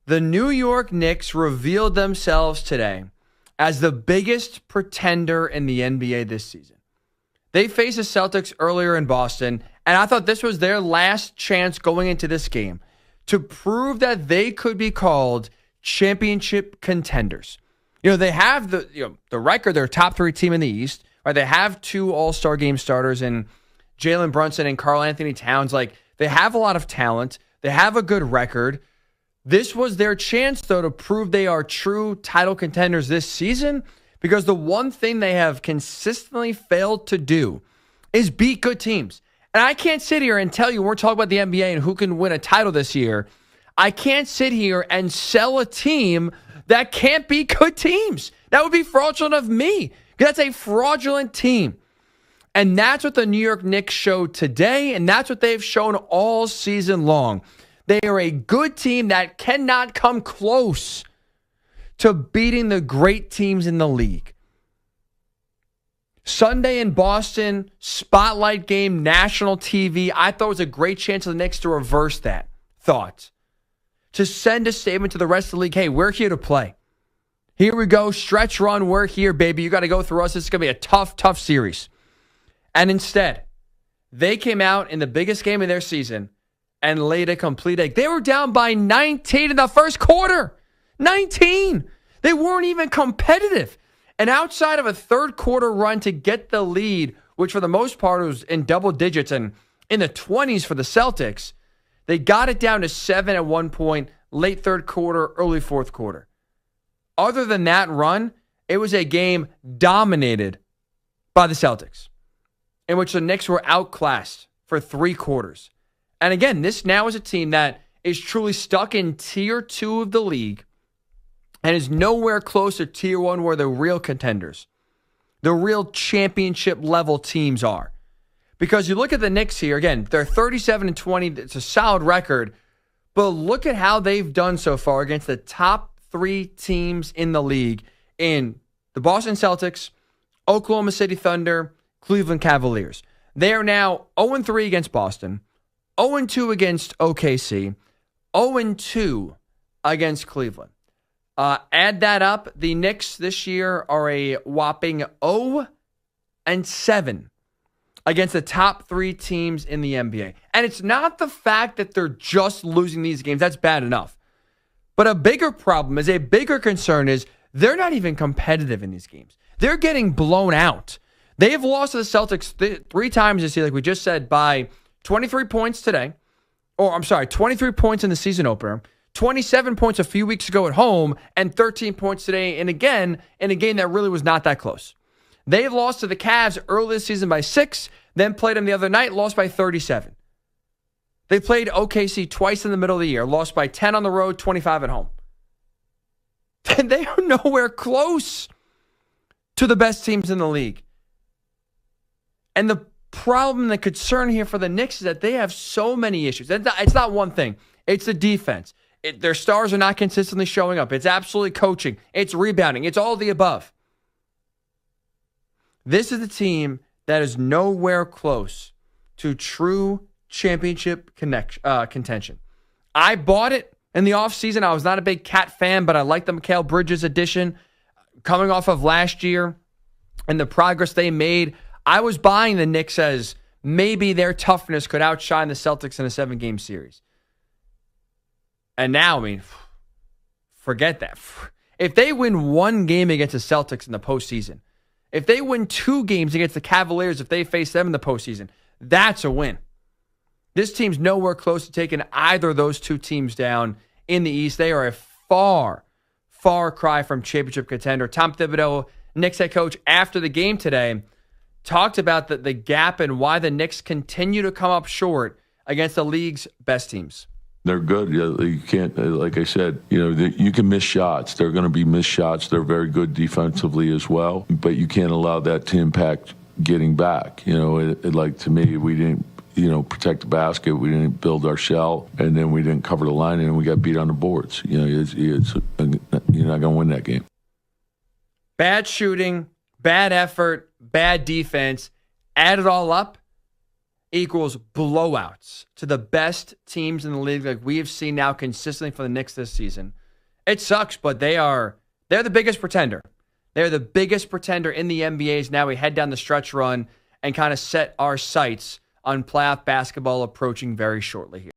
The New York Knicks revealed themselves today as the biggest pretender in the NBA this season. They faced the Celtics earlier in Boston, and I thought this was their last chance going into this game to prove that they could be called championship contenders. They have the record, they're a top 3 team in the East. Right? They have 2 All-Star game starters in Jalen Brunson and Karl-Anthony Towns. They have a lot of talent. They have a good record. This was their chance, though, to prove they are true title contenders this season, because the one thing they have consistently failed to do is beat good teams. And I can't sit here and tell you, we're talking about the NBA and who can win a title this year. I can't sit here and sell a team that can't beat good teams. That would be fraudulent of me. That's a fraudulent team. And that's what the New York Knicks showed today, and that's what they've shown all season long. They are a good team that cannot come close to beating the great teams in the league. Sunday in Boston, spotlight game, national TV. I thought it was a great chance for the Knicks to reverse that thought. To send a statement to the rest of the league, hey, we're here to play. Here we go, stretch run, we're here, baby. You got to go through us. This is going to be a tough, tough series. And instead, they came out in the biggest game of their season and laid a complete egg. They were down by 19 in the first quarter. 19. They weren't even competitive. And outside of a third quarter run to get the lead, which for the most part was in double digits and in the 20s for the Celtics, they got it down to 7 at one point, late third quarter, early fourth quarter. Other than that run, it was a game dominated by the Celtics, in which the Knicks were outclassed for 3 quarters. And again, this now is a team that is truly stuck in tier 2 of the league and is nowhere close to tier 1 where the real contenders, the real championship level teams are. Because you look at the Knicks here, again, they're 37-20. It's a solid record. But look at how they've done so far against the top 3 teams in the league in the Boston Celtics, Oklahoma City Thunder, Cleveland Cavaliers. They are now 0-3 against Boston, 0-2 against OKC, 0-2 against Cleveland. Add that up, the Knicks this year are a whopping 0-7 against the top 3 teams in the NBA. And it's not the fact that they're just losing these games. That's bad enough. But a bigger problem a bigger concern is they're not even competitive in these games. They're getting blown out. They have lost to the Celtics 3 times this year, like we just said, by 23 points today. 23 points in the season opener, 27 points a few weeks ago at home, and 13 points today, and again, in a game that really was not that close. They lost to the Cavs early this season by 6, then played them the other night, lost by 37. They played OKC twice in the middle of the year, lost by 10 on the road, 25 at home. And they are nowhere close to the best teams in the league. And the problem, the concern here for the Knicks is that they have so many issues. It's not one thing. It's the defense. Their stars are not consistently showing up. It's absolutely coaching. It's rebounding. It's all the above. This is a team that is nowhere close to true championship contention. I bought it in the offseason. I was not a big Cat fan, but I like the Mikal Bridges addition coming off of last year and the progress they made. I was buying the Knicks as maybe their toughness could outshine the Celtics in a 7-game series. And now, forget that. If they win 1 game against the Celtics in the postseason, if they win 2 games against the Cavaliers, if they face them in the postseason, that's a win. This team's nowhere close to taking either of those 2 teams down in the East. They are a far, far cry from championship contender. Tom Thibodeau, Knicks head coach, after the game today, talked about the gap and why the Knicks continue to come up short against the league's best teams. They're good. You can't, like I said, you can miss shots. They're going to be missed shots. They're very good defensively as well, but you can't allow that to impact getting back. To me, we didn't, protect the basket. We didn't build our shell, and then we didn't cover the line, and we got beat on the boards. You're not going to win that game. Bad shooting, bad effort, bad defense. Add it all up. equals blowouts to the best teams in the league like we have seen now consistently for the Knicks this season. It sucks, but they're the biggest pretender. They're the biggest pretender in the NBA as now we head down the stretch run and kind of set our sights on playoff basketball approaching very shortly here.